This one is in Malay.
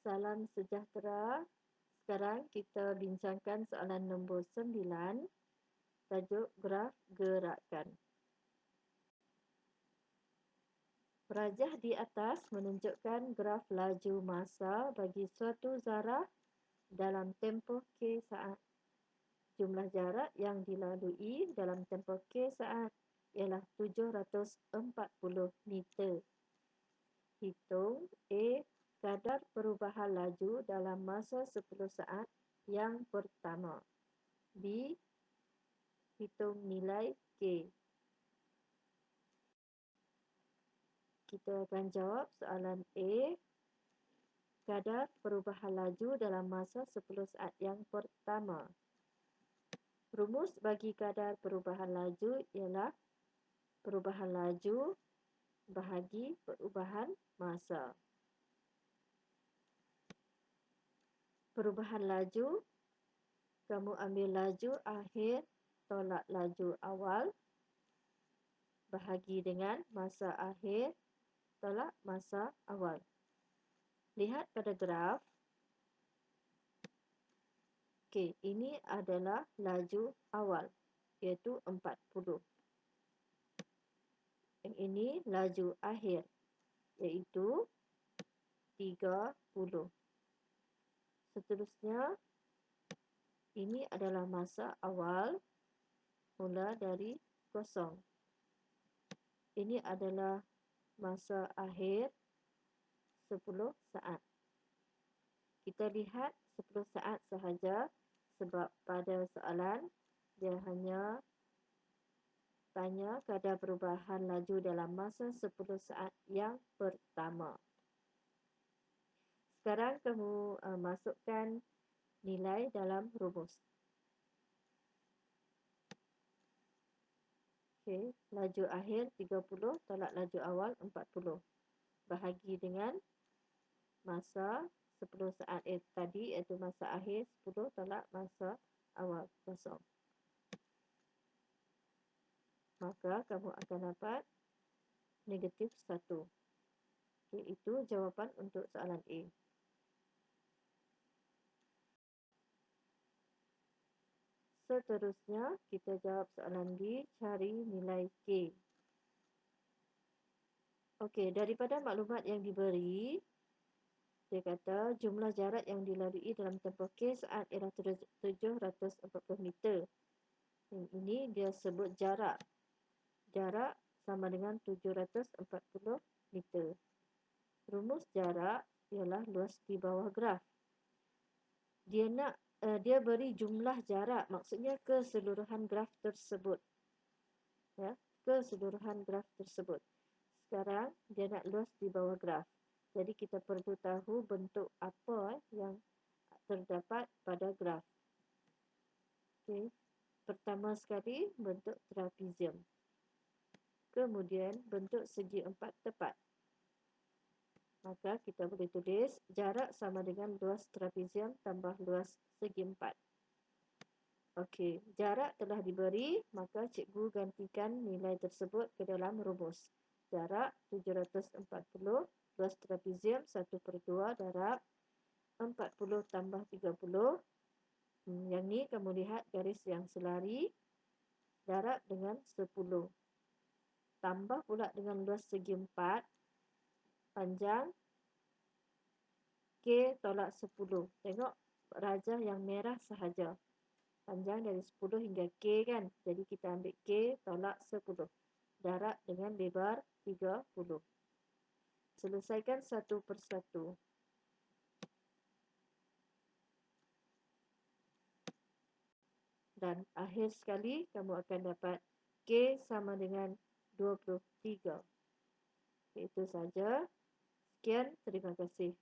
salam sejahtera. Sekarang kita bincangkan soalan nombor 9, tajuk graf gerakan. Rajah di atas menunjukkan graf laju masa bagi suatu zarah dalam tempoh K saat. Jumlah jarak yang dilalui dalam tempoh K saat ialah 740 meter. Hitung A. Kadar perubahan laju dalam masa 10 saat yang pertama. B. Hitung nilai K. Kita akan jawab soalan A. Kadar perubahan laju dalam masa 10 saat yang pertama. Rumus bagi kadar perubahan laju ialah perubahan laju bahagi perubahan masa. Perubahan laju, kamu ambil laju akhir tolak laju awal bahagi dengan masa akhir tolak masa awal. Lihat pada graf. Okey, ini adalah laju awal, iaitu 40. Yang ini laju akhir, iaitu 30. Seterusnya, ini adalah masa awal, mula dari kosong. Ini adalah masa akhir 10 saat. Kita lihat 10 saat sahaja sebab pada soalan dia hanya tanya kadar perubahan laju dalam masa 10 saat yang pertama. Sekarang kamu masukkan nilai dalam rumus. Okey, laju akhir 30 tolak laju awal 40. Bahagi dengan masa 10 saat tadi, iaitu masa akhir 10 tolak masa awal kosong. Maka kamu akan dapat negatif 1. Okay, itu jawapan untuk soalan A. Seterusnya, kita jawab soalan B, cari nilai K. Okey, daripada maklumat yang diberi, dia kata jumlah jarak yang dilalui dalam tempoh K saat ialah 740 meter. Ini dia sebut jarak. Jarak sama dengan 740 meter. Rumus jarak ialah luas di bawah graf. Dia beri jumlah jarak, maksudnya keseluruhan graf tersebut. Ya, keseluruhan graf tersebut. Sekarang dia nak luas di bawah graf. Jadi kita perlu tahu bentuk apa yang terdapat pada graf. Okey. Pertama sekali bentuk trapezium. Kemudian bentuk segi empat tepat. Maka kita boleh tulis jarak sama dengan luas trapezium tambah luas segi empat. Okey, jarak telah diberi, maka cikgu gantikan nilai tersebut ke dalam rumus. Jarak 740, luas trapezium 1/2 darab 40 tambah 30. Yang ni kamu lihat garis yang selari, darab dengan 10. Tambah pula dengan luas segi 4, panjang K tolak 10. Tengok rajah yang merah sahaja. Panjang dari 10 hingga K kan. Jadi kita ambil K tolak 10. Darab dengan lebar 30. Selesaikan satu persatu. Dan akhir sekali kamu akan dapat K sama dengan 23. Itu saja. Sekian, terima kasih.